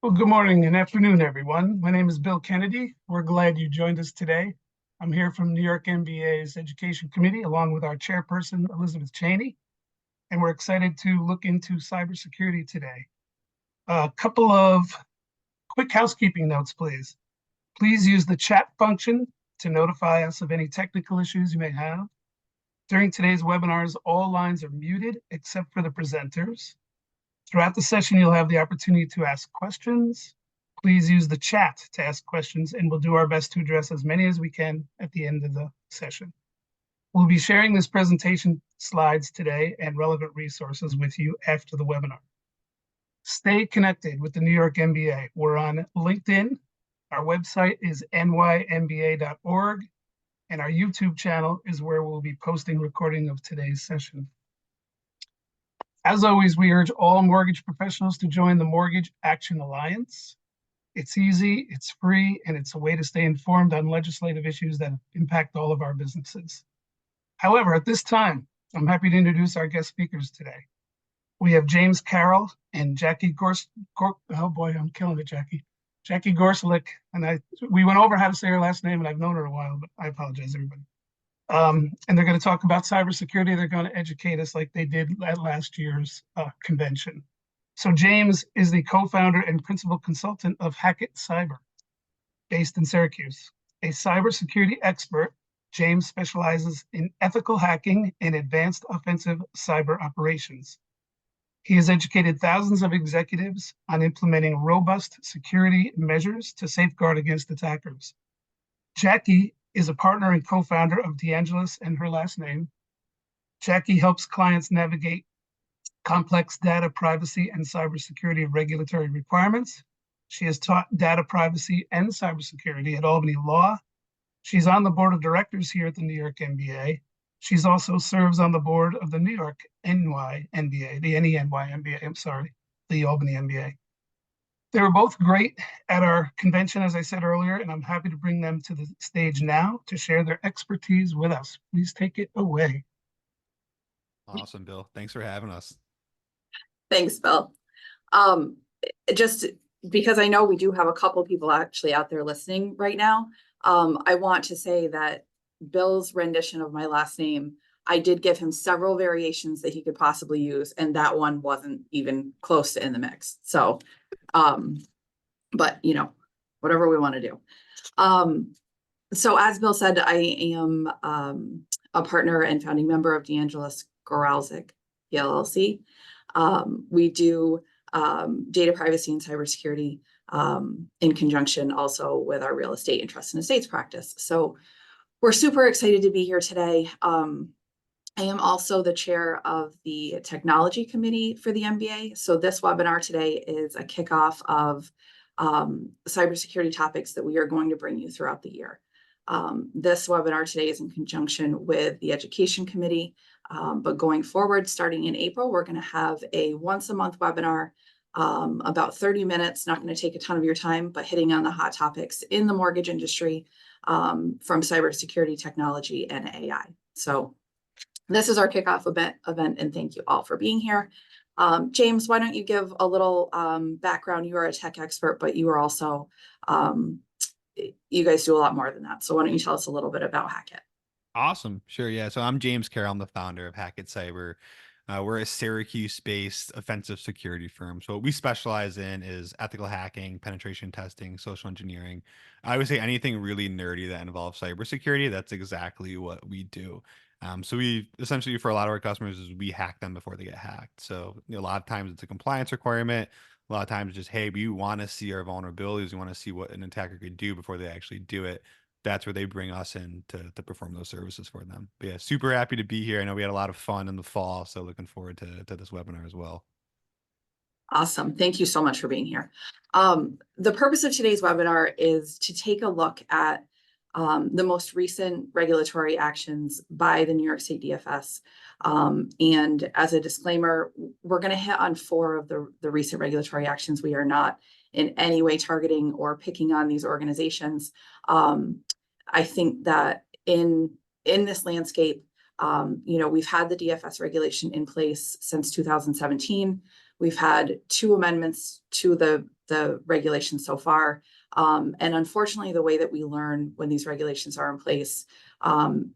Well, good morning and afternoon, everyone. My name is Bill Kennedy. We're glad you joined us today. I'm here from New York MBA's Education Committee, along with our chairperson, Elizabeth Cheney, and we're excited to look into cybersecurity today. A couple of quick housekeeping notes, please. Please use the chat function to notify us of any technical issues you may have. During today's webinars, all lines are muted except for the presenters. Throughout the session, you'll have the opportunity to ask questions. Please use the chat to ask questions, and we'll do our best to address as many as we can at the end of the session. We'll be sharing this presentation slides today and relevant resources with you after the webinar. Stay connected with the New York MBA. We're on LinkedIn. Our website is nymba.org, and our YouTube channel is where we'll be posting recording of today's session. As always, we urge all mortgage professionals to join the Mortgage Action Alliance. It's easy, it's free, and it's a way to stay informed on legislative issues that impact all of our businesses. However, at this time, I'm happy to introduce our guest speakers today. We have James Carroll and Jackie oh boy, I'm killing it, Jackie. Jackie Goralczyk, and we went over how to say her last name, and I've known her a while, but I apologize, everybody. And they're going to talk about cybersecurity. They're going to educate us like they did at last year's convention. So James is the co-founder and principal consultant of Hackett Cyber, based in Syracuse. A cybersecurity expert, James specializes in ethical hacking and advanced offensive cyber operations. He has educated thousands of executives on implementing robust security measures to safeguard against attackers. Jackie is a partner and co-founder of DeAngelis and her last name. Jackie helps clients navigate complex data privacy and cybersecurity regulatory requirements. She has taught data privacy and cybersecurity at Albany Law. She's on the board of directors here at the New York MBA. She's also serves on the board of the New York NY MBA, the NENY MBA, I'm sorry, the Albany MBA. They were both great at our convention, as I said earlier, and I'm happy to bring them to the stage now to share their expertise with us. Please take it away. Awesome, Bill. Thanks for having us. Thanks, Bill. Just because I know we do have a couple people actually out there listening right now, I want to say that Bill's rendition of my last name, I did give him several variations that he could possibly use, and that one wasn't even close to in the mix. So, but you know, whatever we want to do. So as Bill said, I am a partner and founding member of DeAngelis Goralczyk LLC. We do data privacy and cybersecurity in conjunction also with our real estate and trust and estates practice. So we're super excited to be here today. I am also the chair of the technology committee for the MBA. So this webinar today is a kickoff of cybersecurity topics that we are going to bring you throughout the year. This webinar today is in conjunction with the education committee, but going forward, starting in April, we're going to have a once a month webinar, about 30 minutes, not going to take a ton of your time, but hitting on the hot topics in the mortgage industry from cybersecurity technology and AI. So this is our kickoff event, and thank you all for being here. James, why don't you give a little background? You are a tech expert, but you are also, you guys do a lot more than that. So why don't you tell us a little bit about Hackett? Awesome. Sure. Yeah. So I'm James Carroll. I'm the founder of Hackett Cyber. We're a Syracuse-based offensive security firm. So what we specialize in is ethical hacking, penetration testing, social engineering. I would say anything really nerdy that involves cybersecurity, that's exactly what we do. So we essentially, for a lot of our customers, is we hack them before they get hacked. So a lot of times it's a compliance requirement. A lot of times just, hey, we want to see our vulnerabilities. We want to see what an attacker could do before they actually do it. That's where they bring us in to perform those services for them. But yeah, super happy to be here. I know we had a lot of fun in the fall, so looking forward to this webinar as well. Awesome. Thank you so much for being here. The purpose of today's webinar is to take a look at the most recent regulatory actions by the New York State DFS. And as a disclaimer, we're going to hit on 4 of the recent regulatory actions. We are not in any way targeting or picking on these organizations. I think that in this landscape, we've had the DFS regulation in place since 2017. We've had 2 amendments to the regulations so far. And unfortunately, the way that we learn when these regulations are in place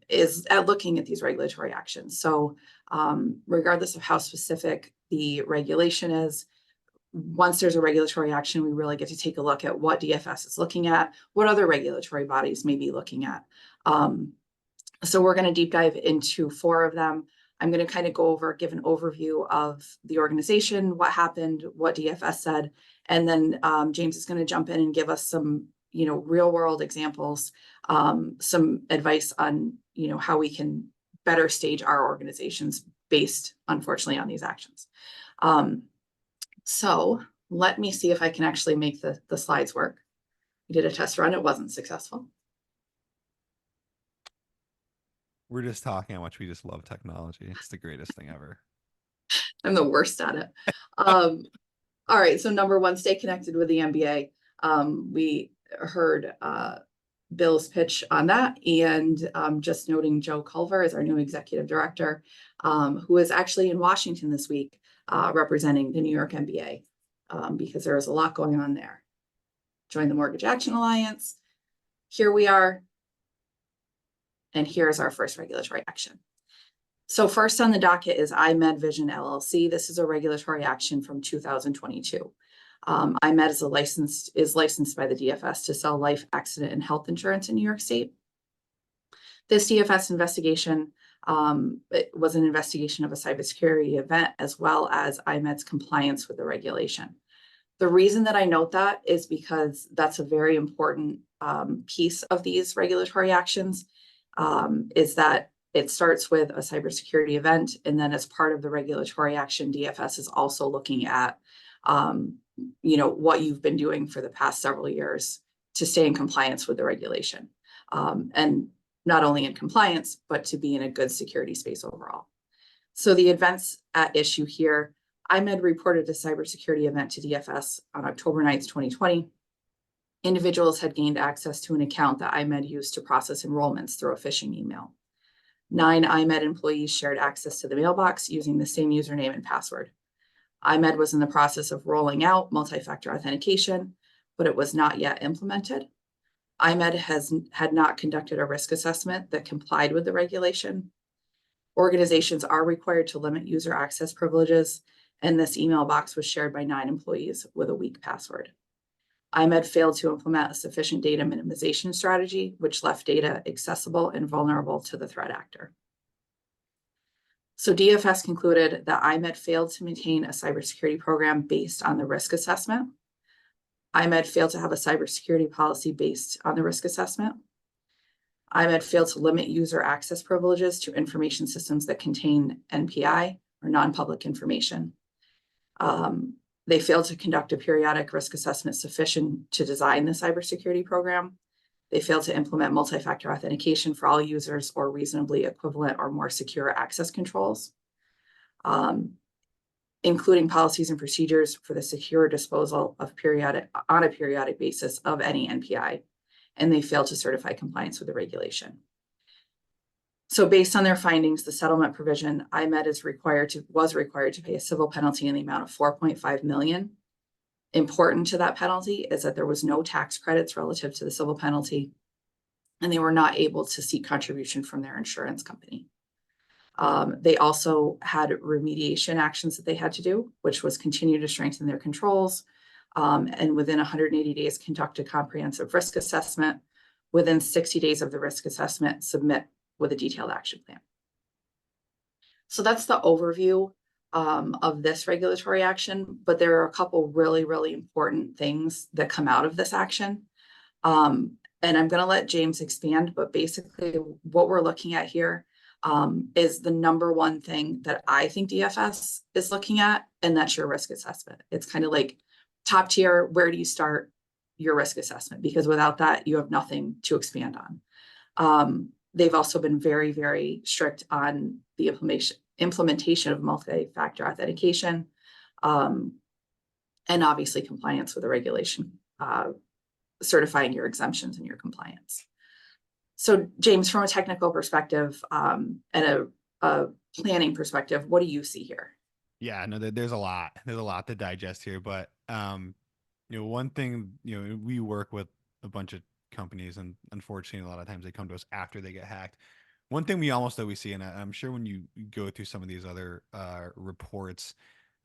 is at looking at these regulatory actions. So regardless of how specific the regulation is, once there's a regulatory action, we really get to take a look at what DFS is looking at, what other regulatory bodies may be looking at. So we're going to deep dive into 4 of them. I'm going to kind of go over, give an overview of the organization, what happened, what DFS said, and then James is going to jump in and give us some, real world examples, some advice on, how we can better stage our organizations based, unfortunately, on these actions. So let me see if I can actually make the slides work. We did a test run. It wasn't successful. We're just talking how much we just love technology. It's the greatest thing ever. I'm the worst at it. All right. So number 1, stay connected with the MBA. We heard Bill's pitch on that, and just noting Joe Culver is our new executive director, who is actually in Washington this week, representing the New York MBA, because there is a lot going on there. Join the Mortgage Action Alliance. Here we are. And here's our first regulatory action. So first on the docket is iMed Vision LLC. This is a regulatory action from 2022. iMed is licensed by the DFS to sell life, accident, and health insurance in New York State. This DFS investigation it was an investigation of a cybersecurity event, as well as iMed's compliance with the regulation. The reason that I note that is because that's a very important piece of these regulatory actions, is that it starts with a cybersecurity event, and then as part of the regulatory action, DFS is also looking at, what you've been doing for the past several years to stay in compliance with the regulation, and not only in compliance, but to be in a good security space overall. So the events at issue here, iMed reported a cybersecurity event to DFS on October 9th, 2020. Individuals had gained access to an account that iMed used to process enrollments through a phishing email. 9 iMed employees shared access to the mailbox using the same username and password. iMed was in the process of rolling out multi-factor authentication, but it was not yet implemented. iMed had not conducted a risk assessment that complied with the regulation. Organizations are required to limit user access privileges, and this email box was shared by 9 employees with a weak password. iMed failed to implement a sufficient data minimization strategy, which left data accessible and vulnerable to the threat actor. So DFS concluded that iMed failed to maintain a cybersecurity program based on the risk assessment. iMed failed to have a cybersecurity policy based on the risk assessment. iMed failed to limit user access privileges to information systems that contain NPI or non-public information. They failed to conduct a periodic risk assessment sufficient to design the cybersecurity program. They failed to implement multi-factor authentication for all users or reasonably equivalent or more secure access controls, including policies and procedures for the secure disposal of on a periodic basis of any NPI. And they failed to certify compliance with the regulation. So based on their findings, the settlement provision, iMed was required to pay a civil penalty in the amount of $4.5 million. Important to that penalty is that there was no tax credits relative to the civil penalty, and they were not able to seek contribution from their insurance company. They also had remediation actions that they had to do, which was continue to strengthen their controls, and within 180 days, conduct a comprehensive risk assessment. Within 60 days of the risk assessment, submit with a detailed action plan. So that's the overview of this regulatory action, but there are a couple really, really important things that come out of this action. And I'm going to let James expand, but basically what we're looking at here is the number one thing that I think DFS is looking at, and that's your risk assessment. It's kind of like top tier, where do you start your risk assessment? Because without that, you have nothing to expand on. They've also been very, very strict on the implementation of multi-factor authentication, and obviously compliance with the regulation, certifying your exemptions and your compliance. So James, from a technical perspective and a planning perspective, what do you see here? Yeah, no, there's a lot. There's a lot to digest here, but one thing, we work with a bunch of companies, and unfortunately, a lot of times they come to us after they get hacked. One thing we almost always see, and I'm sure when you go through some of these other reports,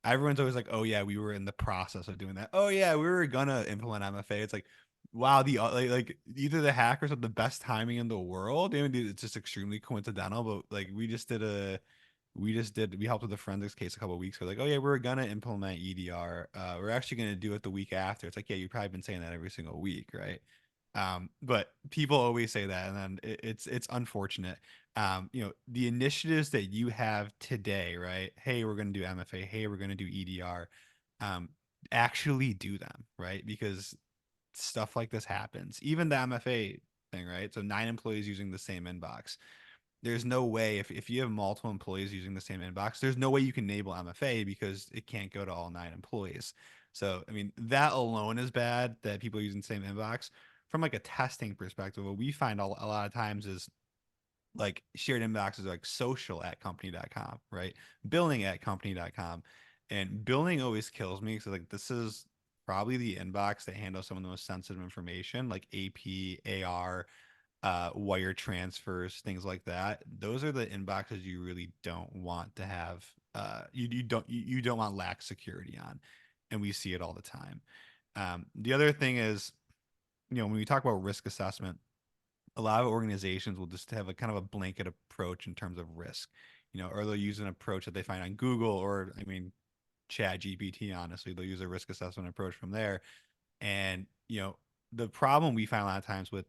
everyone's always like, "Oh yeah, we were in the process of doing that. Oh yeah, we were gonna implement MFA." It's like, wow, the like either the hackers have the best timing in the world, and it's just extremely coincidental. But like we helped with the forensics case a couple of weeks ago. Like, oh yeah, we're gonna implement EDR. We're actually gonna do it the week after. It's like, yeah, you've probably been saying that every single week, right? But people always say that, and then it's unfortunate. The initiatives that you have today, right? Hey, we're gonna do MFA. Hey, we're gonna do EDR. Um, actually do them, right? Because stuff like this happens. Even the MFA thing, right? So 9 employees using the same inbox. There's no way if you have multiple employees using the same inbox, there's no way you can enable MFA because it can't go to all 9 employees. So, I mean, that alone is bad that people are using the same inbox. From like a testing perspective, what we find a lot of times is like shared inboxes are like social at company.com, right? Billing at company.com. And billing always kills me because like this is probably the inbox that handles some of the most sensitive information like AP, AR, wire transfers, things like that. Those are the inboxes you really don't want to have. You don't want lax security on, and we see it all the time. The other thing is, when we talk about risk assessment, a lot of organizations will just have a kind of a blanket approach in terms of risk, or they'll use an approach that they find on Google or, I mean, Chat GPT. Honestly, they'll use a risk assessment approach from there, and the problem we find a lot of times with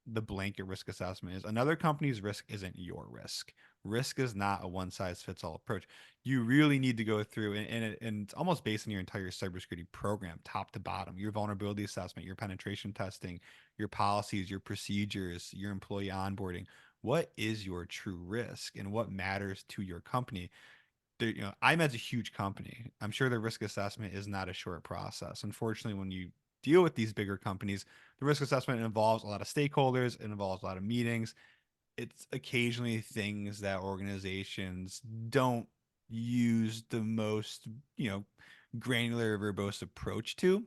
the blanket risk assessment is another company's risk isn't your risk. Risk is not a one size fits all approach. You really need to go through, and it's almost based on your entire cybersecurity program, top to bottom, your vulnerability assessment, your penetration testing, your policies, your procedures, your employee onboarding. What is your true risk and what matters to your company? IMED's a huge company. I'm sure the risk assessment is not a short process. Unfortunately, when you deal with these bigger companies, the risk assessment involves a lot of stakeholders, it involves a lot of meetings. It's occasionally things that organizations don't use the most, granular, verbose approach to.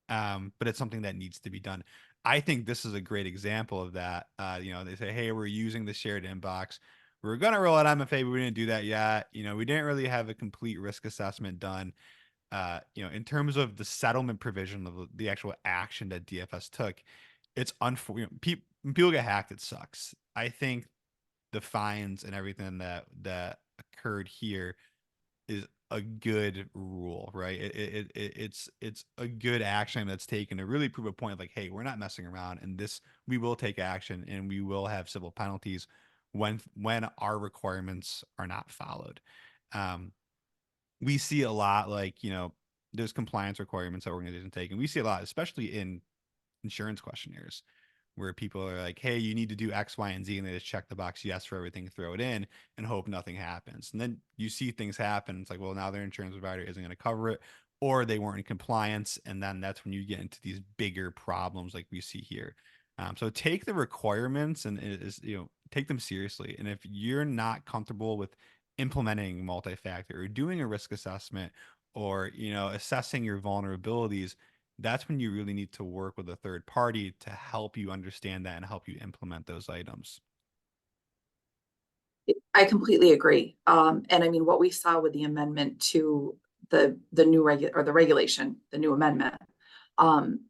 But it's something that needs to be done. I think this is a great example of that. They say, hey, we're using the shared inbox. We're going to roll out MFA, but we didn't do that yet. We didn't really have a complete risk assessment done. In terms of the settlement provision of the actual action that DFS took, it's unfortunate. People get hacked, it sucks. I think the fines and everything that occurred here is a good rule, right? It's a good action that's taken to really prove a point of like, hey, we're not messing around, and we will take action, and we will have civil penalties when our requirements are not followed. We see a lot like there's compliance requirements that organizations take, and we see a lot, especially in insurance questionnaires, where people are like, hey, you need to do X, Y, and Z, and they just check the box yes for everything, throw it in, and hope nothing happens. And then you see things happen. It's like, well, now their insurance provider isn't going to cover it, or they weren't in compliance. And then that's when you get into these bigger problems like we see here. So take the requirements and take them seriously. And if you're not comfortable with implementing multi-factor or doing a risk assessment or assessing your vulnerabilities, that's when you really need to work with a third party to help you understand that and help you implement those items. I completely agree. And I mean, what we saw with the amendment to the new regulation, the new amendment,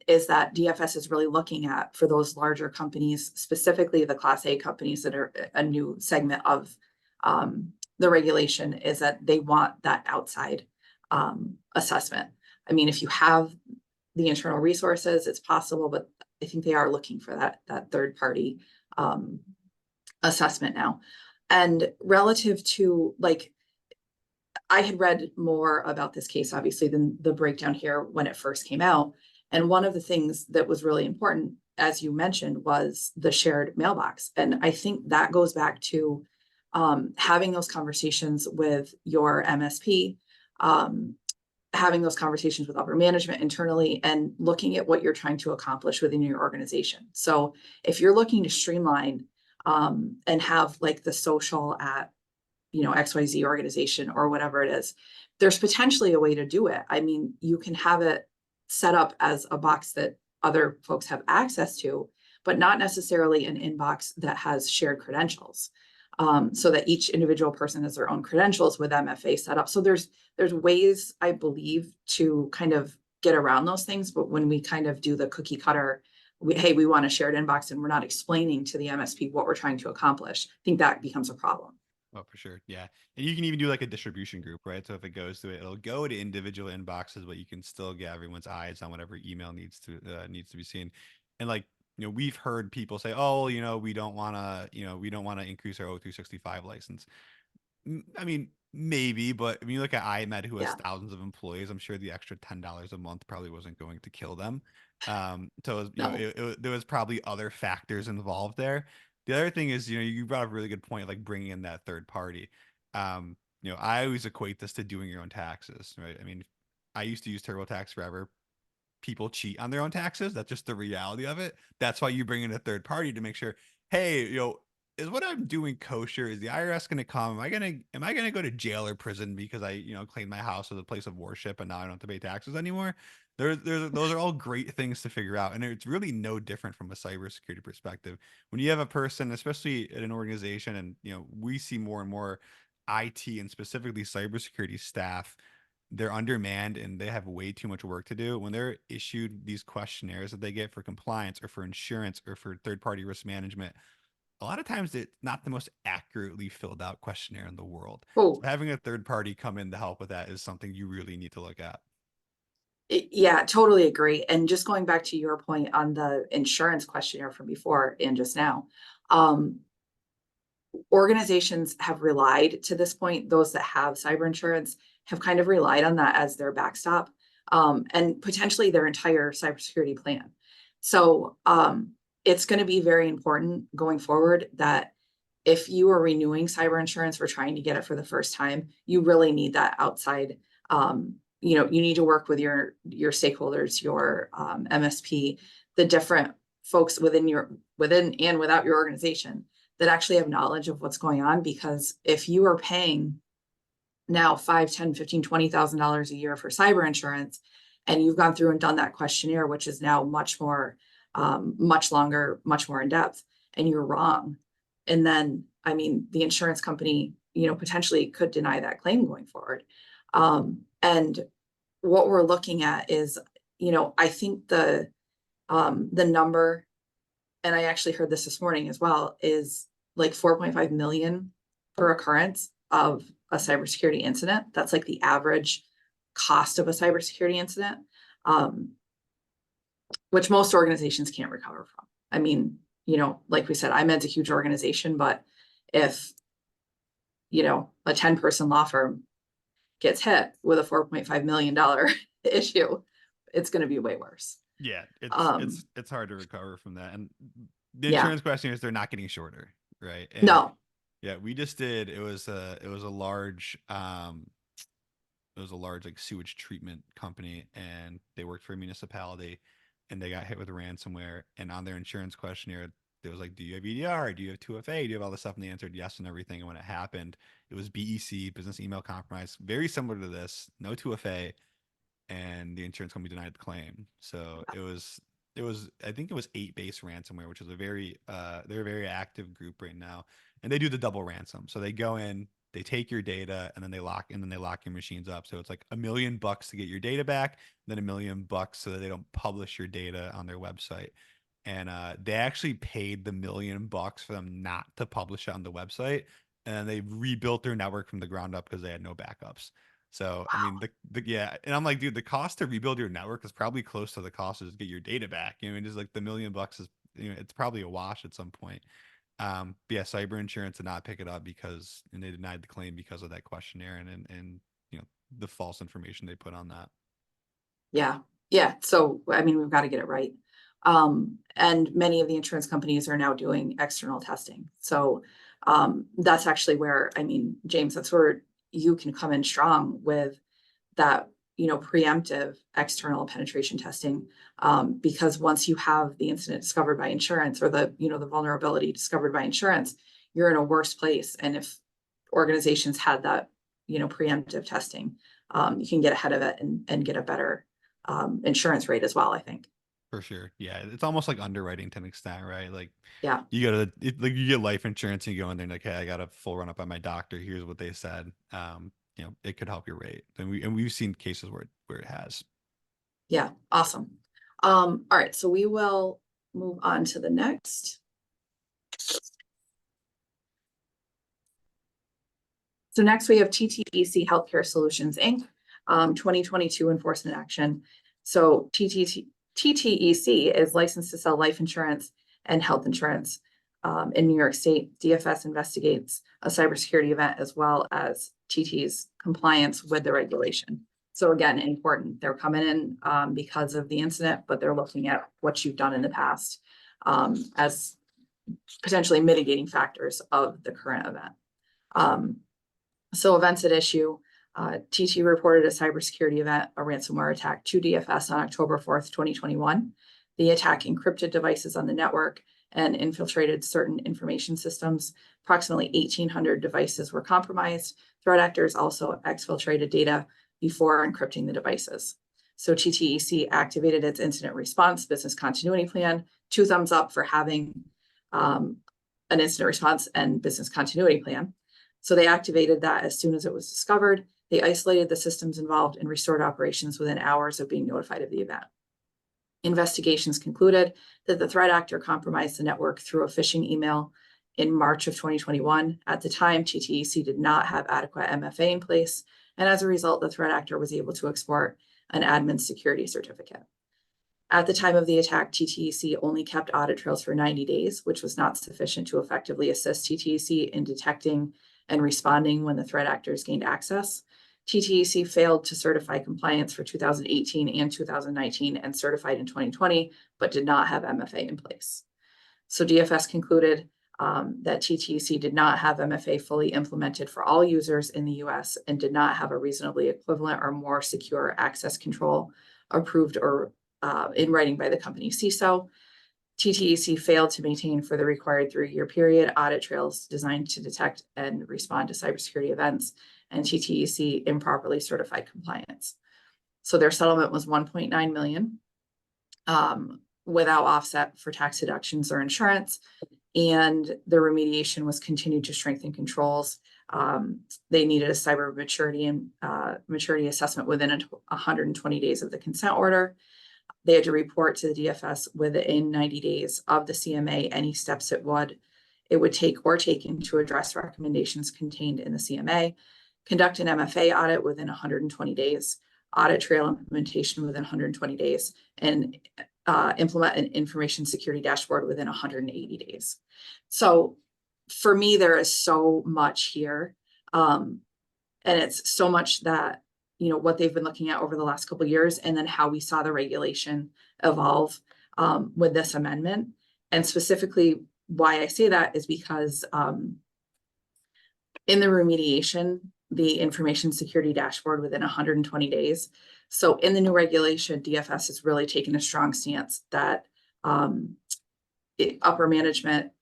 is that DFS is really looking at for those larger companies, specifically the Class A companies that are a new segment of the regulation, is that they want that outside assessment. I mean, if you have the internal resources, it's possible, but I think they are looking for that third party assessment now. And relative to, like, I had read more about this case, obviously, than the breakdown here when it first came out. And one of the things that was really important, as you mentioned, was the shared mailbox. And I think that goes back to having those conversations with your MSP, having those conversations with upper management internally, and looking at what you're trying to accomplish within your organization. So if you're looking to streamline and have like the social at XYZ organization or whatever it is, there's potentially a way to do it. I mean, you can have it set up as a box that other folks have access to, but not necessarily an inbox that has shared credentials. So that each individual person has their own credentials with MFA set up. So there's ways, I believe, to kind of get around those things. But when we kind of do the cookie cutter, hey, we want a shared inbox, and we're not explaining to the MSP what we're trying to accomplish, I think that becomes a problem. Oh, for sure. Yeah. And you can even do like a distribution group, right? So if it goes to it, it'll go to individual inboxes, but you can still get everyone's eyes on whatever email needs to be seen. And like, we've heard people say, oh, we don't want to increase our O365 license. I mean, maybe, but when you look at IMED, who has Yeah. thousands of employees, I'm sure the extra $10 a month probably wasn't going to kill them. So it was, No. there was probably other factors involved there. The other thing is, you brought up a really good point, like bringing in that third party. I always equate this to doing your own taxes, right? I mean, I used to use TurboTax forever. People cheat on their own taxes. That's just the reality of it. That's why you bring in a third party to make sure, hey, is what I'm doing kosher? Is the IRS going to come? Am I going to go to jail or prison because I, claimed my house as a place of worship and now I don't have to pay taxes anymore? Those are all great things to figure out. And it's really no different from a cybersecurity perspective. When you have a person, especially at an organization, and, we see more and more IT and specifically cybersecurity staff, they're undermanned and they have way too much work to do. When they're issued these questionnaires that they get for compliance or for insurance or for third-party risk management, a lot of times it's not the most accurately filled out questionnaire in the world. So Oh, having a third party come in to help with that is something you really need to look at. yeah, totally agree. And just going back to your point on the insurance questionnaire from before and just now, organizations have relied to this point, those that have cyber insurance have kind of relied on that as their backstop, and potentially their entire cybersecurity plan. So it's going to be very important going forward that if you are renewing cyber insurance or trying to get it for the first time, you really need that outside. You need to work with your stakeholders, your MSP, the different folks within and without your organization that actually have knowledge of what's going on. Because if you are paying now $5, $10, $15, $20,000 a year for cyber insurance, and you've gone through and done that questionnaire, which is now much more, much longer, much more in depth, and you're wrong, and then, I mean, the insurance company, potentially could deny that claim going forward. And what we're looking at is, I think the number, and I actually heard this morning as well, is like 4.5 million per occurrence of a cybersecurity incident. That's like the average cost of a cybersecurity incident, which most organizations can't recover from. I mean, like we said, IMED's a huge organization, but if, a 10-person law firm gets hit with a $4.5 million issue, it's going to be way worse. Yeah, it's hard to recover from that. And the Yeah. insurance questionnaires, they're not getting shorter, right? And No. yeah, we just did. It was a large like sewage treatment company, and they worked for a municipality, and they got hit with ransomware. And on their insurance questionnaire, there was like, do you have EDR? Do you have 2FA? Do you have all this stuff? And they answered yes and everything. And when it happened, it was BEC, business email compromise, very similar to this, no 2FA, and the insurance company denied the claim. So it was I think it was 8-base ransomware, which is they're a very active group right now, and they do the double ransom. So they go in, they take your data, and then they lock your machines up. So it's like $1 million to get your data back, then $1 million so that they don't publish your data on their website. And they actually paid the $1 million for them not to publish it on the website, and they rebuilt their network from the ground up because they had no backups. So, I mean, yeah, and I'm like, dude, the cost to rebuild your network is probably close to the cost to just get your data back. Just like the $1 million is, it's probably a wash at some point. But yeah, cyber insurance did not pick it up and they denied the claim because of that questionnaire and the false information they put on that. Yeah. Yeah. So, I mean, we've got to get it right. And many of the insurance companies are now doing external testing. So, that's actually where, I mean, James, that's where you can come in strong with that, preemptive external penetration testing. Because once you have the incident discovered by insurance, or the vulnerability discovered by insurance, you're in a worse place. And if organizations had that, preemptive testing, you can get ahead of it and get a better insurance rate as well, I think. For sure. Yeah. It's almost like underwriting to an extent, right? Like Yeah. you get life insurance and you go in there and like, hey, I got a full run up by my doctor. Here's what they said. It could help your rate. And we've seen cases where it has. Yeah. Awesome. All right. So we will move on to the next. So next we have TTEC Healthcare Solutions, Inc., 2022 enforcement action. So TTEC is licensed to sell life insurance and health insurance in New York State. DFS investigates a cybersecurity event as well as TT's compliance with the regulation. So again, important. They're coming in because of the incident, but they're looking at what you've done in the past as potentially mitigating factors of the current event. So events at issue, TT reported a cybersecurity event, a ransomware attack to DFS on October 4th, 2021. The attack encrypted devices on the network and infiltrated certain information systems. Approximately 1,800 devices were compromised. Threat actors also exfiltrated data before encrypting the devices. So TTEC activated its incident response business continuity plan. 2 thumbs up for having an incident response and business continuity plan. So they activated that as soon as it was discovered. They isolated the systems involved and restored operations within hours of being notified of the event. Investigations concluded that the threat actor compromised the network through a phishing email in March of 2021. At the time, TTEC did not have adequate MFA in place, and as a result, the threat actor was able to export an admin security certificate. At the time of the attack, TTEC only kept audit trails for 90 days, which was not sufficient to effectively assist TTEC in detecting and responding when the threat actors gained access. TTEC failed to certify compliance for 2018 and 2019 and certified in 2020, but did not have MFA in place. So DFS concluded that TTEC did not have MFA fully implemented for all users in the US and did not have a reasonably equivalent or more secure access control approved or in writing by the company CISO. TTEC failed to maintain for the required 3-year period audit trails designed to detect and respond to cybersecurity events, and TTEC improperly certified compliance. So their settlement was $1.9 million without offset for tax deductions or insurance, and the remediation was continued to strengthen controls. They needed a cyber maturity and maturity assessment within 120 days of the consent order. They had to report to the DFS within 90 days of the CMA any steps it would take or taken to address recommendations contained in the CMA, conduct an MFA audit within 120 days, audit trail implementation within 120 days, and implement an information security dashboard within 180 days. So for me, there is so much here. And it's so much that what they've been looking at over the last couple of years, and then how we saw the regulation evolve with this amendment. And specifically why I say that is because in the remediation, the information security dashboard within 120 days. So in the new regulation, DFS has really taken a strong stance that upper management,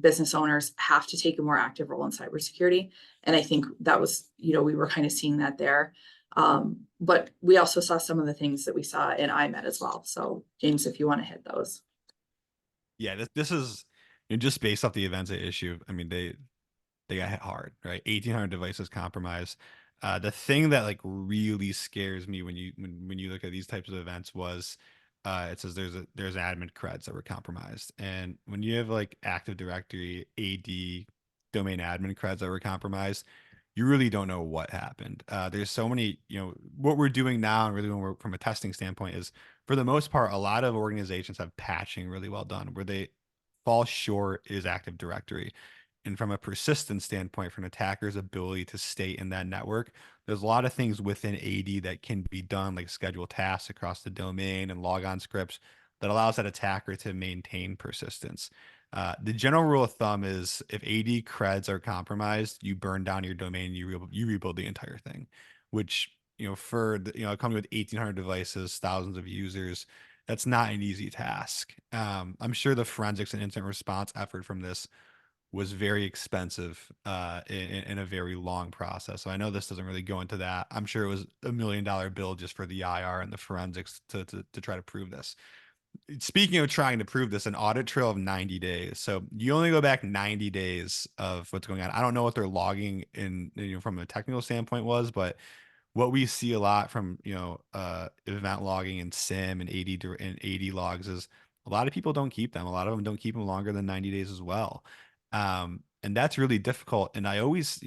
business owners have to take a more active role in cybersecurity. And I think that was, we were kind of seeing that there. But we also saw some of the things that we saw in IMED as well. So James, if you want to hit those. Yeah, this is just based off the events at issue. I mean, they got hit hard, right? 1,800 devices compromised. The thing that like really scares me when you look at these types of events was it says there's admin creds that were compromised, and when you have like Active Directory AD domain admin creds that were compromised, you really don't know what happened. There's so many, what we're doing now, and really when we're from a testing standpoint, is for the most part, a lot of organizations have patching really well done. Where they fall short is Active Directory. And from a persistence standpoint, from an attacker's ability to stay in that network, there's a lot of things within AD that can be done, like schedule tasks across the domain and logon scripts that allows that attacker to maintain persistence. The general rule of thumb is if AD creds are compromised, you burn down your domain, you rebuild the entire thing, which, for a company with 1,800 devices, thousands of users, that's not an easy task. I'm sure the forensics and incident response effort from this was very expensive in a very long process. So I know this doesn't really go into that. I'm sure it was $1 million bill just for the IR and the forensics to try to prove this. Speaking of trying to prove this, an audit trail of 90 days. So you only go back 90 days of what's going on. I don't know what their logging in, from a technical standpoint was, but what we see a lot from, event logging and SIM and AD logs is a lot of people don't keep them. A lot of them don't keep them longer than 90 days as well. And that's really difficult. And I always,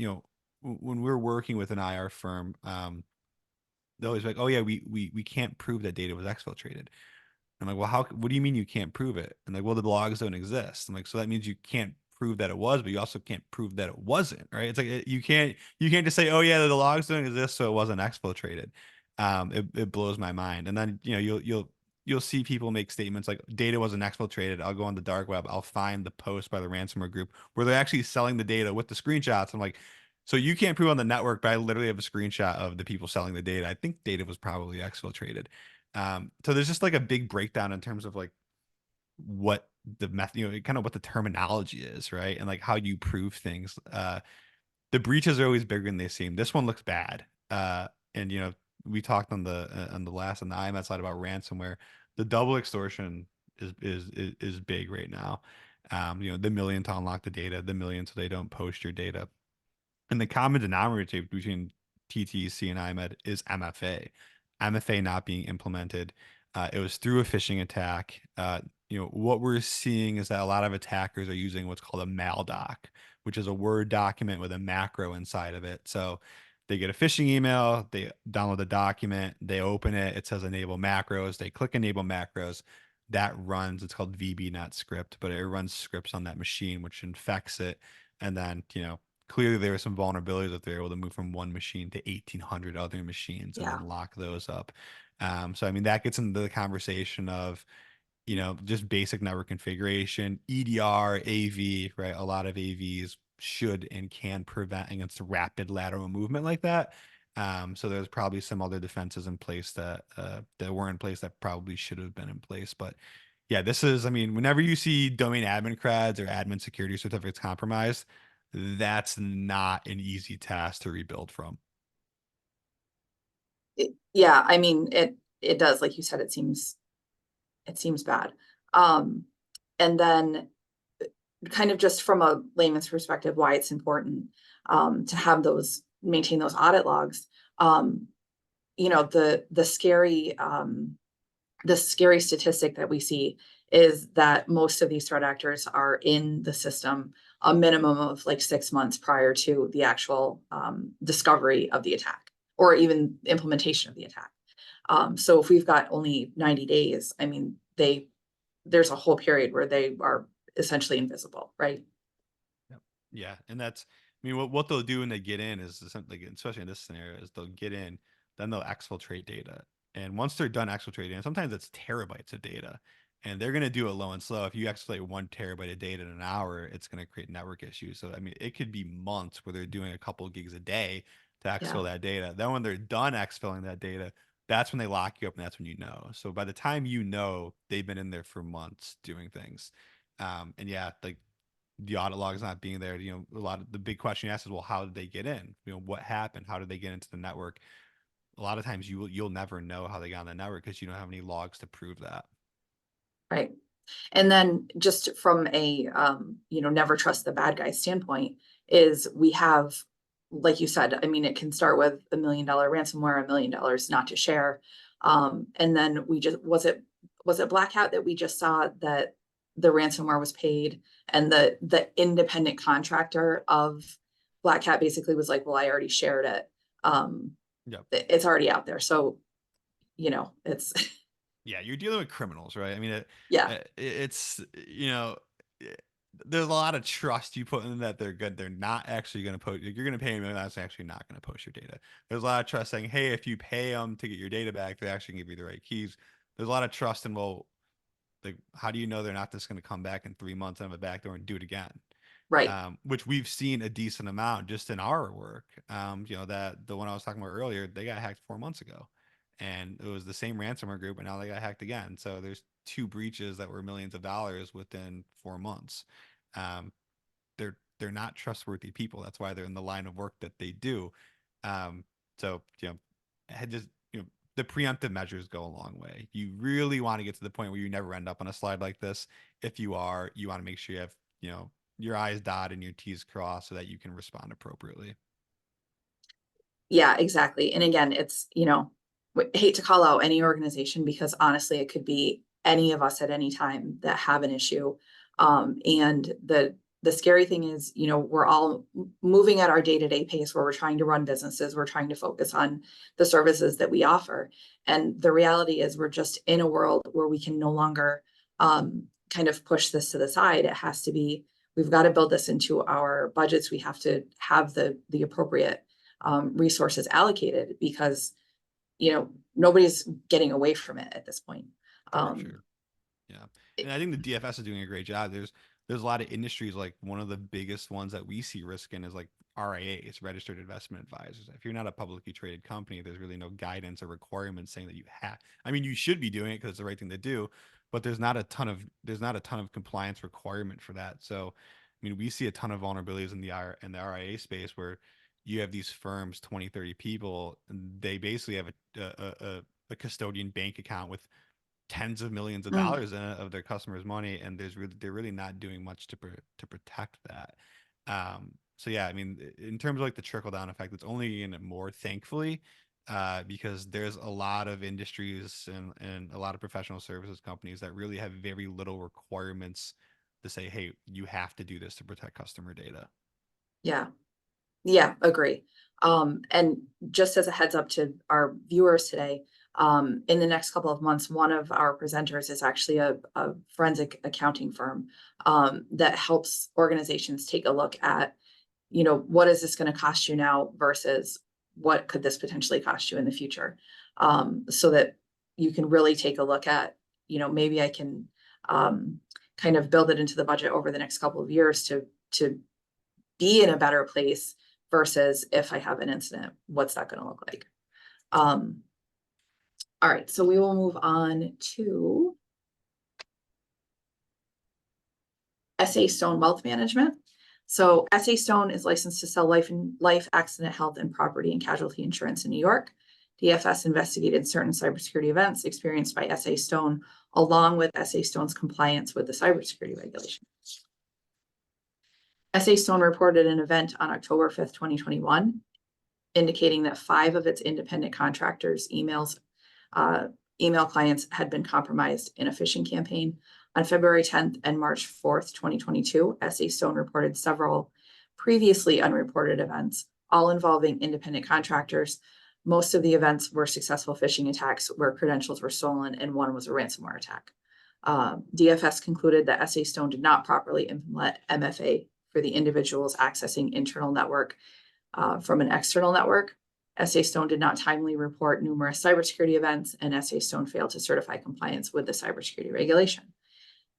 when we're working with an IR firm, they're always like, oh yeah, we can't prove that data was exfiltrated. I'm like, well, what do you mean you can't prove it? And like, well, the logs don't exist. I'm like, so that means you can't prove that it was, but you also can't prove that it wasn't, right? It's like you can't just say, oh yeah, the logs don't exist, so it wasn't exfiltrated. It blows my mind. And then you'll see people make statements like data wasn't exfiltrated. I'll go on the dark web. I'll find the post by the ransomware group where they're actually selling the data with the screenshots. I'm like, so you can't prove on the network, but I literally have a screenshot of the people selling the data. I think data was probably exfiltrated. So there's just like a big breakdown in terms of like what the method, kind of what the terminology is, right? And like how you prove things. The breaches are always bigger than they seem. This one looks bad. And we talked on the IMS side about ransomware. The double extortion is big right now. The million to unlock the data, the million so they don't post your data. And the common denominator between TTC and IMED is MFA. MFA not being implemented. It was through a phishing attack. What we're seeing is that a lot of attackers are using what's called a maldoc, which is a Word document with a macro inside of it. So they get a phishing email, they download the document, they open it, it says enable macros, they click enable macros. That runs, it's called VBNet script, but it runs scripts on that machine, which infects it. And then, clearly there were some vulnerabilities that they're able to move from one machine to 1,800 other machines and Yeah. then lock those up. So I mean that gets into the conversation of just basic network configuration, EDR, AV, right? A lot of AVs should and can prevent against rapid lateral movement like that. So there's probably some other defenses in place that were in place that probably should have been in place. But yeah, I mean, whenever you see domain admin creds or admin security certificates compromised, that's not an easy task to rebuild from. Yeah, I mean, it does, like you said, it seems bad. And then kind of just from a layman's perspective, why it's important to have maintain those audit logs. The scary statistic that we see is that most of these threat actors are in the system a minimum of like 6 months prior to the actual discovery of the attack or even implementation of the attack. So if we've got only 90 days, I mean, there's a whole period where they are essentially invisible, right? Yep. Yeah, and that's, I mean, what they'll do when they get in is something, especially in this scenario, is they'll get in, then they'll exfiltrate data, and once they're done exfiltrating, and sometimes it's terabytes of data, and they're going to do it low and slow. If you exfiltrate 1 terabyte of data in an hour, it's going to create network issues. So I mean, it could be months where they're doing a couple of gigs a day to exfil that data. Then when they're done exfilling that data, that's when they lock you up, and that's when So by the time they've been in there for months doing things. And yeah, like the audit logs not being there, a lot of the big question you ask is, well, how did they get in? What happened? How did they get into the network? A lot of times you'll never know how they got on the network because you don't have any logs to prove that. Right. And then just from a, never trust the bad guy standpoint is we have, like you said, I mean, it can start with $1 million ransomware, $1 million not to share. And then was it Black Hat that we just saw that the ransomware was paid and the independent contractor of Black Hat basically was like, well, I already shared it. It's already out there. So, it's Yeah, you're dealing with criminals, right? I mean, it's there's a lot of trust you put in that they're good. They're not actually going to post. You're going to pay them, and that's actually not going to post your data. There's a lot of trust saying, hey, if you pay them to get your data back, they actually give you the right keys. There's a lot of trust in, well, like, how do you know they're not just going to come back in 3 months and have a backdoor and do it again? right. Which we've seen a decent amount just in our work. That the one I was talking about earlier, they got hacked 4 months ago, and it was the same ransomware group, and now they got hacked again. So there's 2 breaches that were millions of dollars within 4 months. they're not trustworthy people. That's why they're in the line of work that they do. So I just the preemptive measures go a long way. You really want to get to the point where you never end up on a slide like this. If you are, you want to make sure you have your I's dotted and your T's crossed so that you can respond appropriately. Yeah, exactly. And again, it's, hate to call out any organization because honestly, it could be any of us at any time that have an issue. And the scary thing is, we're all moving at our day-to-day pace where we're trying to run businesses. We're trying to focus on the services that we offer. And the reality is we're just in a world where we can no longer kind of push this to the side. It has to be, we've got to build this into our budgets. We have to have the appropriate resources allocated because nobody's getting away from it at this point. Sure. Yeah, and I think the DFS is doing a great job. There's a lot of industries, like one of the biggest ones that we see risk in is like RIAs, registered investment advisors. If you're not a publicly traded company, there's really no guidance or requirements saying that you have. I mean, you should be doing it because it's the right thing to do, but there's not a ton of compliance requirement for that. So, I mean, we see a ton of vulnerabilities in the RIA space where you have these firms, 20, 30 people, and they basically have a custodian bank account with tens of millions of dollars in it of their customers' money, and they're really not doing much to protect that. So yeah, I mean, in terms of like the trickle down effect, it's only in it more, thankfully, because there's a lot of industries and a lot of professional services companies that really have very little requirements to say, hey, you have to do this to protect customer data. Yeah, agree. And just as a heads up to our viewers today, in the next couple of months, one of our presenters is actually a forensic accounting firm that helps organizations take a look at, what is this going to cost you now versus what could this potentially cost you in the future, so that you can really take a look at, maybe I can kind of build it into the budget over the next couple of years to be in a better place versus if I have an incident, what's that going to look like? All right, so we will move on to SA Stone Wealth Management. So SA Stone is licensed to sell life, accident, health, and property and casualty insurance in New York. DFS investigated certain cybersecurity events experienced by SA Stone, along with SA Stone's compliance with the cybersecurity regulation. SA Stone reported an event on October 5th, 2021, indicating that 5 of its independent contractors' email clients had been compromised in a phishing campaign. On February 10th and March 4th, 2022, SA Stone reported several previously unreported events, all involving independent contractors. Most of the events were successful phishing attacks where credentials were stolen, and one was a ransomware attack. DFS concluded that SA Stone did not properly implement MFA for the individuals accessing internal network from an external network. SA Stone did not timely report numerous cybersecurity events, and SA Stone failed to certify compliance with the cybersecurity regulation.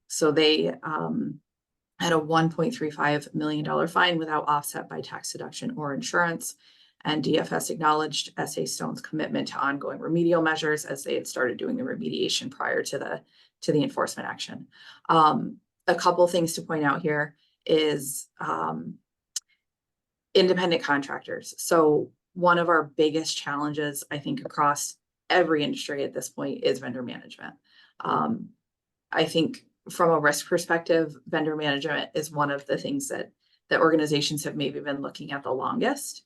So they had a $1.35 million fine without offset by tax deduction or insurance. And DFS acknowledged SA Stone's commitment to ongoing remedial measures as they had started doing the remediation prior to the enforcement action. A couple things to point out here is independent contractors. So one of our biggest challenges, I think, across every industry at this point is vendor management. I think from a risk perspective, vendor management is one of the things that organizations have maybe been looking at the longest,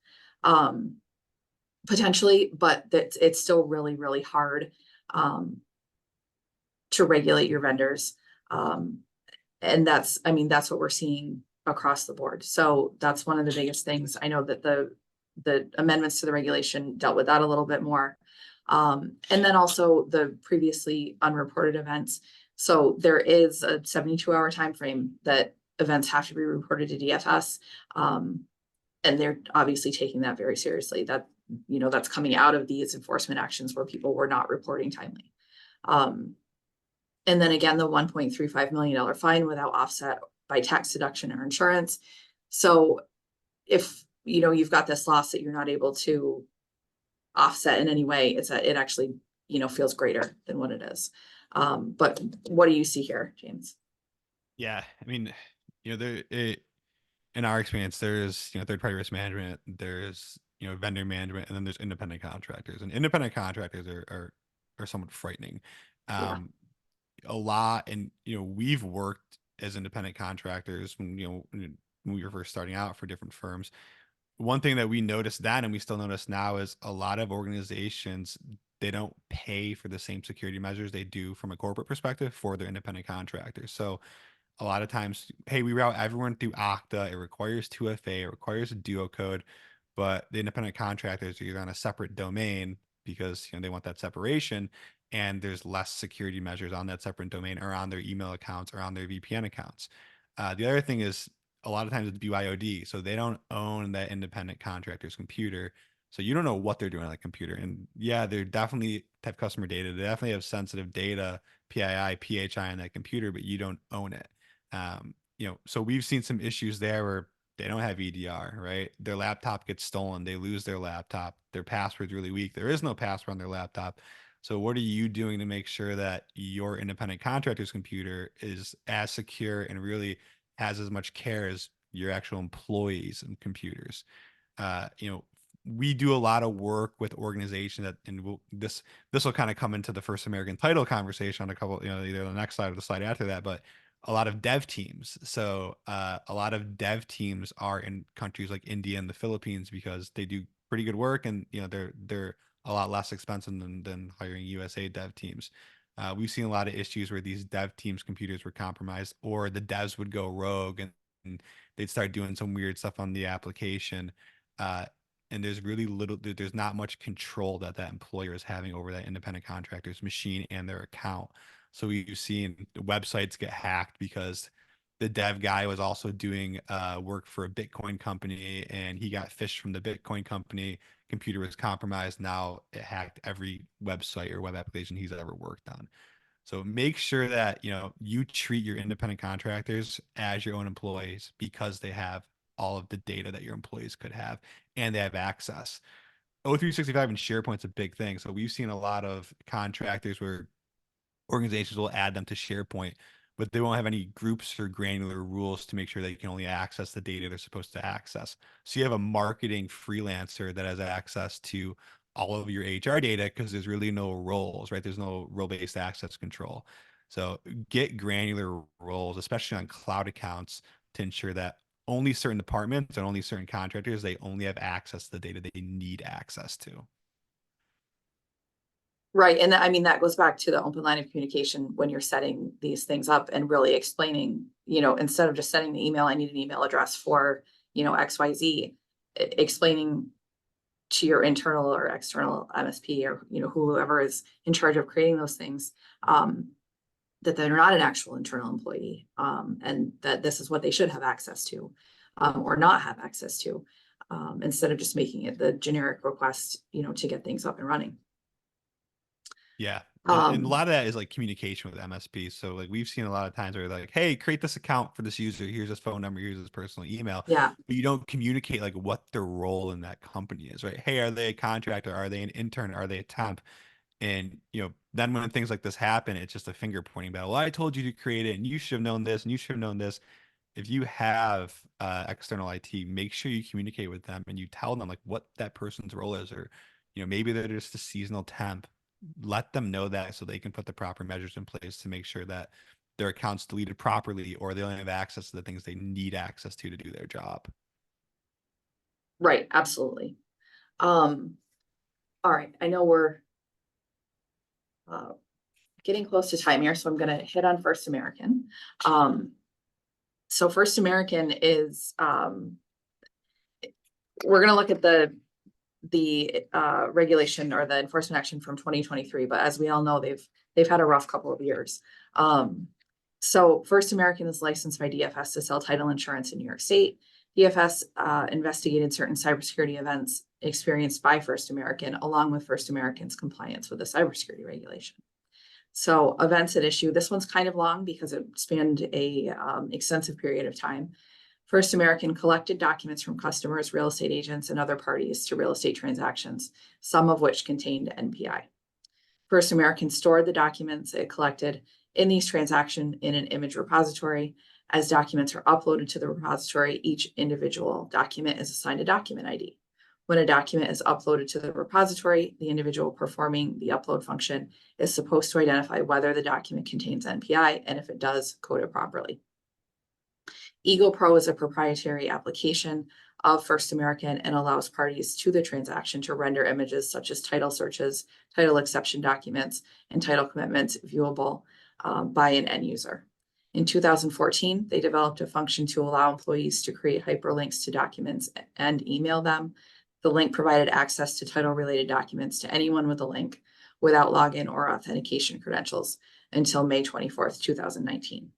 potentially, but it's still really, really hard to regulate your vendors. And that's what we're seeing across the board. So that's one of the biggest things. I know that the amendments to the regulation dealt with that a little bit more. And then also the previously unreported events. So there is a 72-hour time frame that events have to be reported to DFS. And they're obviously taking that very seriously. That, that's coming out of these enforcement actions where people were not reporting timely. And then again, the $1.35 million fine without offset by tax deduction or insurance. So if you've got this loss that you're not able to offset in any way, it actually feels greater than what it is. But what do you see here, James? Yeah, I mean, in our experience, there's, third-party risk management, there's, vendor management, and then there's independent contractors. And independent contractors are somewhat frightening. Yeah. A lot, and we've worked as independent contractors when we were first starting out for different firms. One thing that we noticed then, and we still notice now, is a lot of organizations, they don't pay for the same security measures they do from a corporate perspective for their independent contractors. So a lot of times, hey, we route everyone through Okta. It requires 2FA, it requires a duo code, but the independent contractors are either on a separate domain because they want that separation, and there's less security measures on that separate domain or on their email accounts or on their VPN accounts. The other thing is, a lot of times it's BYOD, so they don't own that independent contractor's computer. So you don't know what they're doing on that computer. And yeah, they're definitely have customer data. They definitely have sensitive data, PII, PHI on that computer, but you don't own it. So we've seen some issues there where they don't have EDR, right? Their laptop gets stolen. They lose their laptop. Their password's really weak. There is no password on their laptop. So what are you doing to make sure that your independent contractor's computer is as secure and really has as much care as your actual employees and computers? We do a lot of work with organizations that, and this will kind of come into the First American title conversation on a couple, either the next slide or the slide after that, but a lot of dev teams. So a lot of dev teams are in countries like India and the Philippines because they do pretty good work, and they're a lot less expensive than hiring USA dev teams. We've seen a lot of issues where these dev teams' computers were compromised, or the devs would go rogue and they'd start doing some weird stuff on the application. And there's not much control that employer is having over that independent contractor's machine and their account. So we've seen websites get hacked because the dev guy was also doing work for a Bitcoin company, and he got phished from the Bitcoin company. Computer was compromised. Now it hacked every website or web application he's ever worked on. So make sure that you treat your independent contractors as your own employees, because they have all of the data that your employees could have, and they have access. O365 and SharePoint's a big thing. So we've seen a lot of contractors where organizations will add them to SharePoint, but they won't have any groups or granular rules to make sure they can only access the data they're supposed to access. So you have a marketing freelancer that has access to all of your HR data because there's really no roles, right? There's no role-based access control. So get granular roles, especially on cloud accounts, to ensure that only certain departments and only certain contractors, they only have access to the data they need access to. Right. And I mean, that goes back to the open line of communication when you're setting these things up and really explaining, instead of just sending the email, I need an email address for, XYZ, explaining to your internal or external MSP or, whoever is in charge of creating those things, that they're not an actual internal employee, and that this is what they should have access to, or not have access to, instead of just making it the generic request, to get things up and running. Yeah. And a lot of that is like communication with MSPs. So like we've seen a lot of times where like, hey, create this account for this user. Here's his phone number. Here's his personal email. Yeah. But you don't communicate like what their role in that company is, right? Hey, are they a contractor? Are they an intern? Are they a temp? And then when things like this happen, it's just a finger pointing battle. Well, I told you to create it, and you should have known this, and you should have known this. If you have external IT, make sure you communicate with them and you tell them like what that person's role is, or maybe they're just a seasonal temp. Let them know that so they can put the proper measures in place to make sure that their account's deleted properly, or they only have access to the things they need access to do their job. Right. Absolutely. All right. I know we're getting close to time here, so I'm going to hit on First American. So First American is, we're going to look at the regulation or the enforcement action from 2023, but as we all know, they've had a rough couple of years. So First American is licensed by DFS to sell title insurance in New York State. DFS investigated certain cybersecurity events experienced by First American, along with First American's compliance with the cybersecurity regulation. So events at issue, this one's kind of long because it spanned a extensive period of time. First American collected documents from customers, real estate agents, and other parties to real estate transactions, some of which contained NPI. First American stored the documents it collected in these transactions in an image repository, As documents are uploaded to the repository, each individual document is assigned a document ID. When a document is uploaded to the repository, the individual performing the upload function is supposed to identify whether the document contains NPI, and if it does, code it properly. Eagle Pro is a proprietary application of First American and allows parties to the transaction to render images such as title searches, title exception documents, and title commitments viewable by an end user. In 2014, they developed a function to allow employees to create hyperlinks to documents and email them. The link provided access to title-related documents to anyone with a link without login or authentication credentials until May 24th, 2019.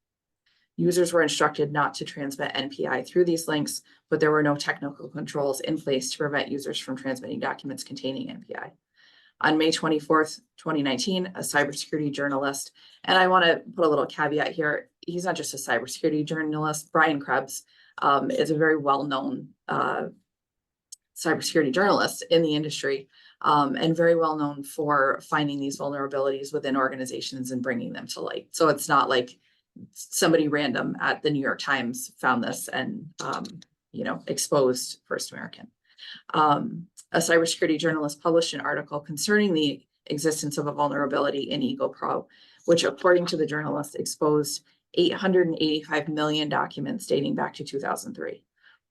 Users were instructed not to transmit NPI through these links, but there were no technical controls in place to prevent users from transmitting documents containing NPI. On May 24th, 2019, a cybersecurity journalist, and I want to put a little caveat here, he's not just a cybersecurity journalist. Brian Krebs is a very well-known cybersecurity journalist in the industry, and very well known for finding these vulnerabilities within organizations and bringing them to light. So it's not like somebody random at the New York Times found this and exposed First American. A cybersecurity journalist published an article concerning the existence of a vulnerability in Eagle Pro, which, according to the journalist, exposed 885 million documents dating back to 2003.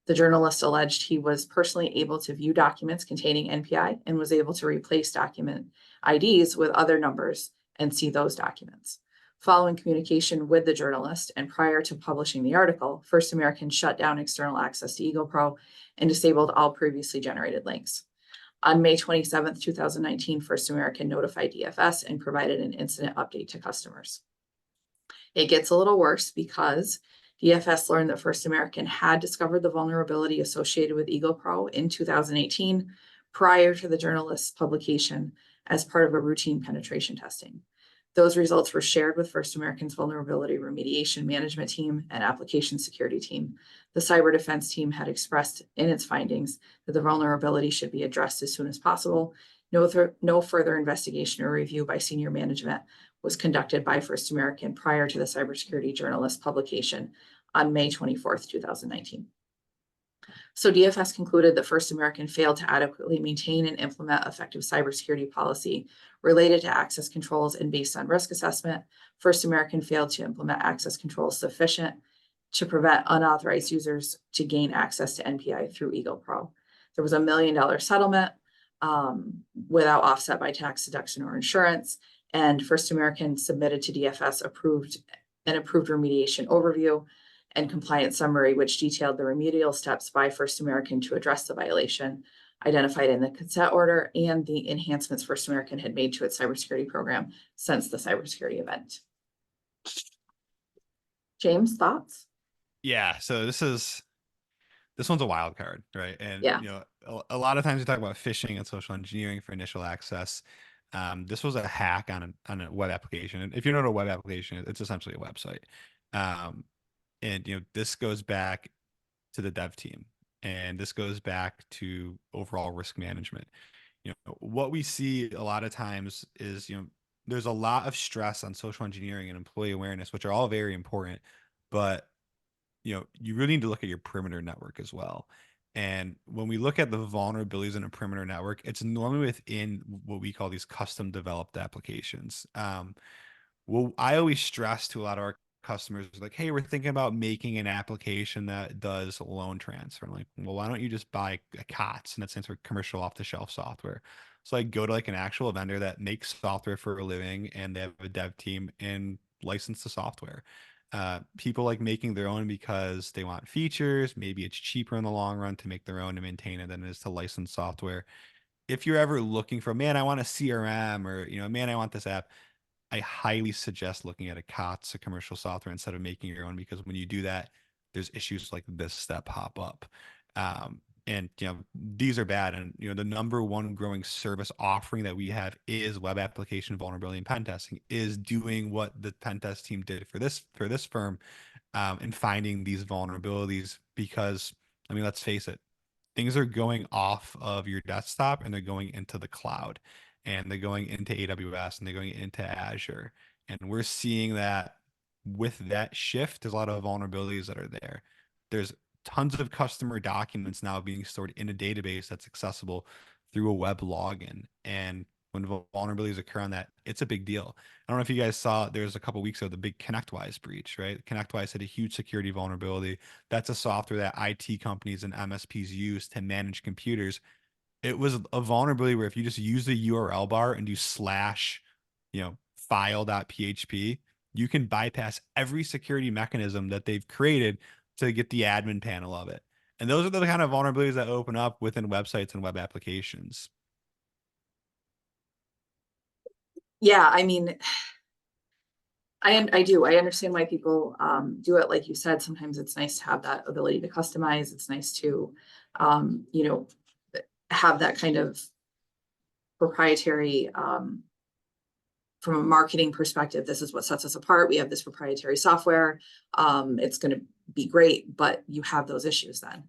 The journalist alleged he was personally able to view documents containing NPI and was able to replace document IDs with other numbers and see those documents. Following communication with the journalist and prior to publishing the article, First American shut down external access to Eagle Pro and disabled all previously generated links. On May 27th, 2019, First American notified DFS and provided an incident update to customers. It gets a little worse because DFS learned that First American had discovered the vulnerability associated with Eagle Pro in 2018 prior to the journalist's publication as part of a routine penetration testing. Those results were shared with First American's vulnerability remediation management team and application security team. The cyber defense team had expressed in its findings that the vulnerability should be addressed as soon as possible. No further investigation or review by senior management was conducted by First American prior to the cybersecurity journalist publication on May 24th, 2019. So DFS concluded that First American failed to adequately maintain and implement effective cybersecurity policy related to access controls, and based on risk assessment, First American failed to implement access controls sufficient to prevent unauthorized users to gain access to NPI through Eagle Pro. There was $1 million settlement without offset by tax deduction or insurance, and First American submitted to DFS an approved remediation overview and compliance summary, which detailed the remedial steps by First American to address the violation identified in the consent order and the enhancements First American had made to its cybersecurity program since the cybersecurity event. James, thoughts? Yeah, so this one's a wild card, right? And Yeah. a lot of times we talk about phishing and social engineering for initial access. This was a hack on a web application. And if you know what a web application, it's essentially a website. And this goes back to the dev team, and this goes back to overall risk management. What we see a lot of times is there's a lot of stress on social engineering and employee awareness, which are all very important, but you really need to look at your perimeter network as well. And when we look at the vulnerabilities in a perimeter network, it's normally within what we call these custom developed applications. Well, I always stress to a lot of our customers like, hey, we're thinking about making an application that does loan transfer. I'm like, well, why don't you just buy a COTS? And that stands for commercial off-the-shelf software. So I go to like an actual vendor that makes software for a living, and they have a dev team and license the software. People like making their own because they want features. Maybe it's cheaper in the long run to make their own and maintain it than it is to license software. If you're ever looking for, man, I want a CRM, or, man, I want this app, I highly suggest looking at a COTS, a commercial software, instead of making your own, because when you do that, there's issues like this that pop up. And these are bad. And the number one growing service offering that we have is web application vulnerability and pen testing, is doing what the pen test team did for this firm, and finding these vulnerabilities. Because let's face it, things are going off of your desktop and they're going into the cloud, and they're going into AWS, and they're going into Azure. And we're seeing that with that shift, there's a lot of vulnerabilities that are there. There's tons of customer documents now being stored in a database that's accessible through a web login. And when vulnerabilities occur on that, it's a big deal. I don't know if you guys saw, there was a couple weeks ago, the big ConnectWise breach, right? ConnectWise had a huge security vulnerability. That's a software that IT companies and MSPs use to manage computers. It was a vulnerability where if you just use the URL bar and do slash, file.php, you can bypass every security mechanism that they've created to get the admin panel of it. And those are the kind of vulnerabilities that open up within websites and web applications. Yeah, I mean, I do. I understand why people do it. Like you said, sometimes it's nice to have that ability to customize. It's nice to, you know, have that kind of proprietary, from a marketing perspective, this is what sets us apart. We have this proprietary software. It's going to be great, but you have those issues then.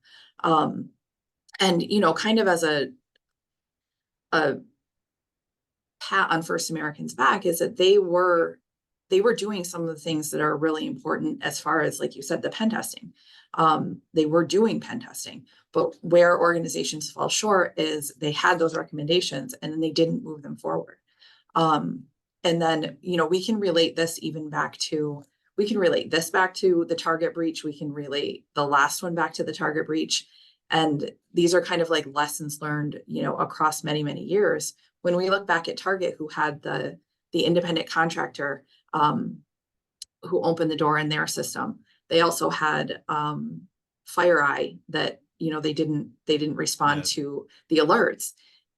And, kind of as a pat on First American's back is that they were doing some of the things that are really important as far as, like you said, the pen testing. They were doing pen testing, but where organizations fall short is they had those recommendations and then they didn't move them forward. And then, we can relate this back to the Target breach. We can relate the last one back to the Target breach. And these are kind of like lessons learned, across many, many years. When we look back at Target, who had the independent contractor who opened the door in their system, they also had FireEye that they didn't respond to the alerts.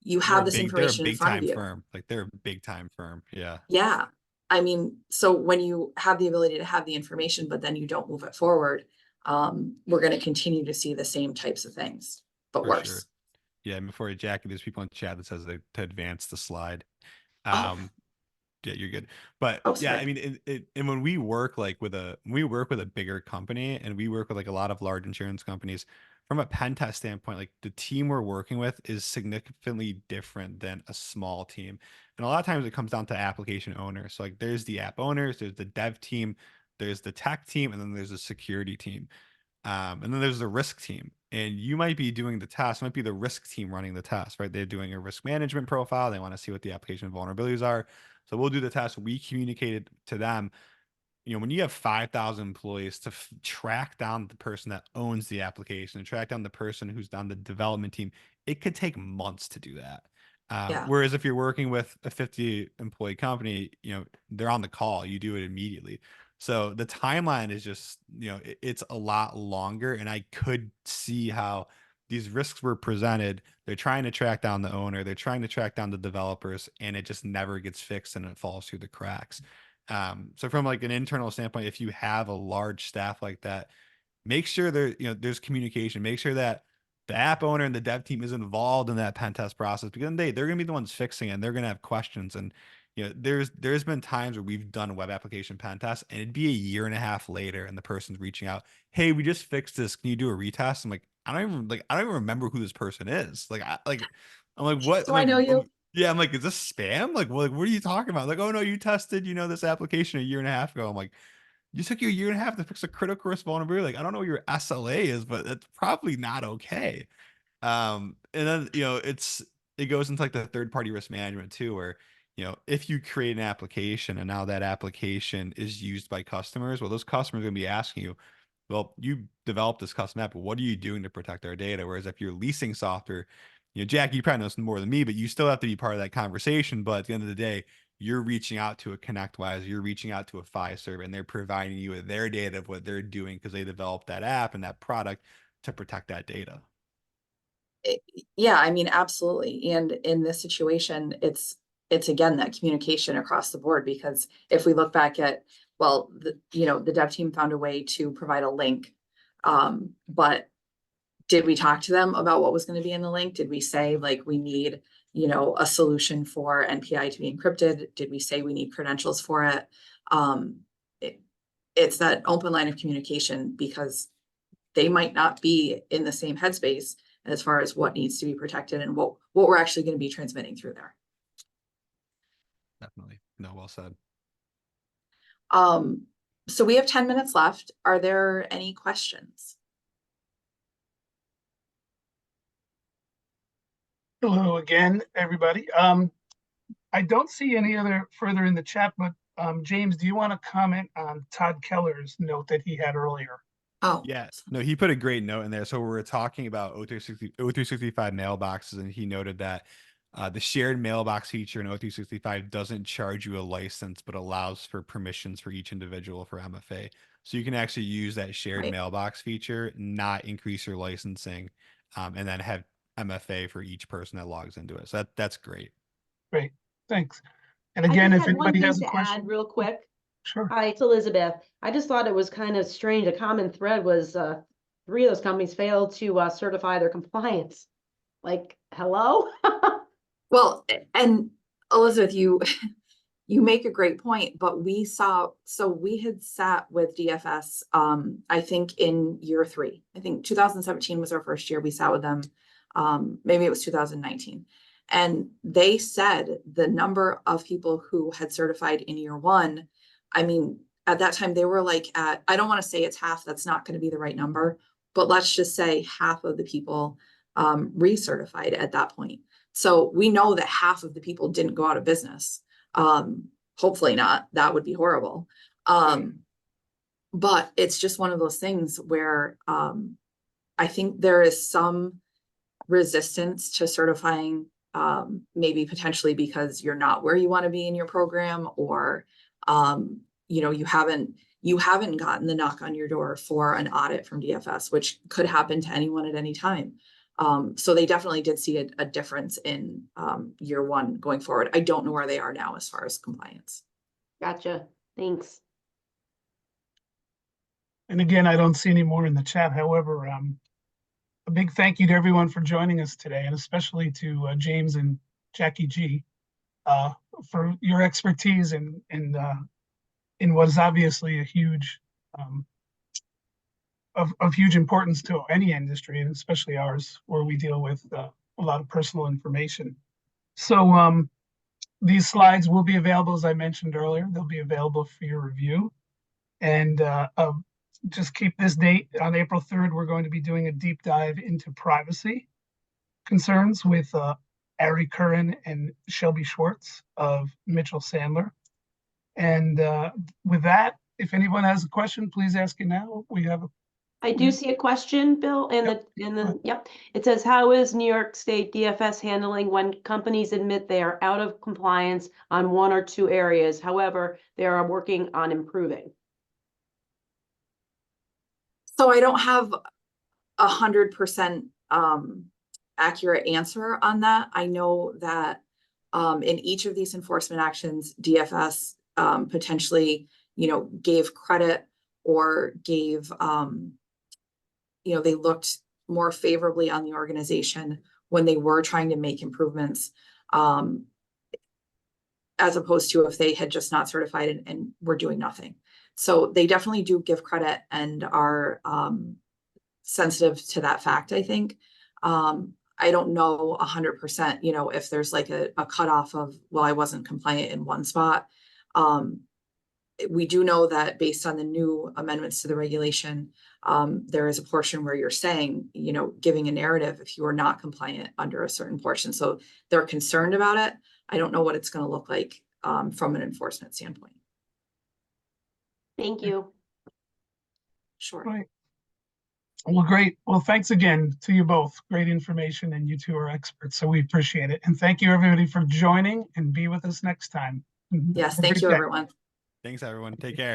You have this information in front of you. Firm. Like they're a big time firm. Yeah. Yeah. I mean, so when you have the ability to have the information, but then you don't move it forward, we're going to continue to see the same types of things, but worse. Sure. Yeah. Before Jackie, there's people in chat that says to advance the slide. Oh. Yeah, you're good. But yeah, I mean, and when we work with a bigger company and we work with like a lot of large insurance companies, from a pen test standpoint, like the team we're working with is significantly different than a small team. And a lot of times it comes down to application owners. So like there's the app owners, there's the dev team, there's the tech team, and then there's the security team. And then there's the risk team. And you might be doing the test, might be the risk team running the test, right? They're doing a risk management profile. They want to see what the application vulnerabilities are. So we'll do the test. We communicated to them. When you have 5,000 employees to track down the person that owns the application and track down the person who's on the development team, it could take months to do that. Whereas if you're working with a 50 employee company, they're on the call, you do it immediately. So the timeline is just, it's a lot longer. And I could see how these risks were presented. They're trying to track down the owner, they're trying to track down the developers, and it just never gets fixed and it falls through the cracks. So from like an internal standpoint, if you have a large staff like that, make sure there's communication, make sure that the app owner and the dev team is involved in that pen test process, because they're going to be the ones fixing it and they're going to have questions. And there's been times where we've done a web application pen test and it'd be a year and a half later and the person's reaching out, hey, we just fixed this, can you do a retest? I'm like, I don't even remember who this person is. I'm like, what? So I know you. Yeah, I'm like, is this spam? Like, what are you talking about? Like, oh no, you tested, this application a year and a half ago. I'm like, you took you a year and a half to fix a critical risk vulnerability. Like, I don't know what your SLA is, but it's probably not okay. And then, it goes into like the third party risk management too, where, if you create an application and now that application is used by customers, well, those customers are going to be asking you, well, you developed this custom app, but what are you doing to protect our data? Whereas if you're leasing software, Jack, you probably know more than me, but you still have to be part of that conversation. But at the end of the day, you're reaching out to a ConnectWise, you're reaching out to a Fiserv, and they're providing you with their data of what they're doing because they developed that app and that product to protect that data. Yeah, I mean, absolutely. And in this situation, it's again that communication across the board, because if we look back at, well, the dev team found a way to provide a link, but did we talk to them about what was going to be in the link? Did we say like we need a solution for NPI to be encrypted? Did we say we need credentials for it? It's that open line of communication, because they might not be in the same headspace as far as what needs to be protected and what we're actually going to be transmitting through there. Definitely. No, well said. So we have 10 minutes left. Are there any questions? Hello again, everybody. I don't see any other further in the chat, but James, do you want to comment on Todd Keller's note that he had earlier? Oh, Yeah, no, he put a great note in there. So we were talking about O365 mailboxes, and he noted that the shared mailbox feature in O365 doesn't charge you a license, but allows for permissions for each individual for MFA. So you can actually use that shared right. mailbox feature, not increase your licensing, and then have MFA for each person that logs into it. So that's great. Great, thanks. And I again, just if had one anybody thing has a to question, add real quick. sure. Hi, it's Elizabeth. I just thought it was kind of strange. A common thread was 3 of those companies failed to certify their compliance. Like, hello? Well, and Elizabeth, you you make a great point, but we had sat with DFS, I think in year 3. I think 2017 was our first year we sat with them. Maybe it was 2019. And they said the number of people who had certified in year 1, I mean, at that time they were like at, I don't want to say it's half, that's not going to be the right number, but let's just say half of the people recertified at that point. So we know that half of the people didn't go out of business. Hopefully not, that would be horrible. But it's just one of those things where I think there is some resistance to certifying, maybe potentially because you're not where you want to be in your program, or you know, you haven't gotten the knock on your door for an audit from DFS, which could happen to anyone at any time. So they definitely did see a difference in year 1 going forward. I don't know where they are now as far as compliance. Gotcha. Thanks. And again, I don't see any more in the chat. However, a big thank you to everyone for joining us today, and especially to James and Jackie G for your expertise in what is obviously a huge of huge importance to any industry, and especially ours, where we deal with a lot of personal information. So these slides will be available, as I mentioned earlier. They'll be available for your review. And just keep this date on April 3rd. We're going to be doing a deep dive into privacy concerns with Ari Curran and Shelby Schwartz of Mitchell Sandler. And with that, if anyone has a question, please ask it now. We have a I do see a question, Bill, yep. It says, how is New York State DFS handling when companies admit they are out of compliance on 1 or 2 areas? However, they are working on improving. So I don't have 100% accurate answer on that. I know that in each of these enforcement actions, DFS potentially, you know, gave credit or gave, you know, they looked more favorably on the organization when they were trying to make improvements, as opposed to if they had just not certified and were doing nothing. So they definitely do give credit and are sensitive to that fact, I think. I don't know 100%, you know, if there's like a cutoff of, well, I wasn't compliant in one spot. We do know that based on the new amendments to the regulation, there is a portion where you're saying, you know, giving a narrative if you are not compliant under a certain portion. So they're concerned about it. I don't know what it's going to look like from an enforcement standpoint. Thank you. Sure. right. Well, great. Well, thanks again to you both. Great information, and you two are experts, so we appreciate it. And thank you, everybody, for joining, and be with us next time. Yes, Have a thank great you, day. everyone. Thanks, everyone. Take care.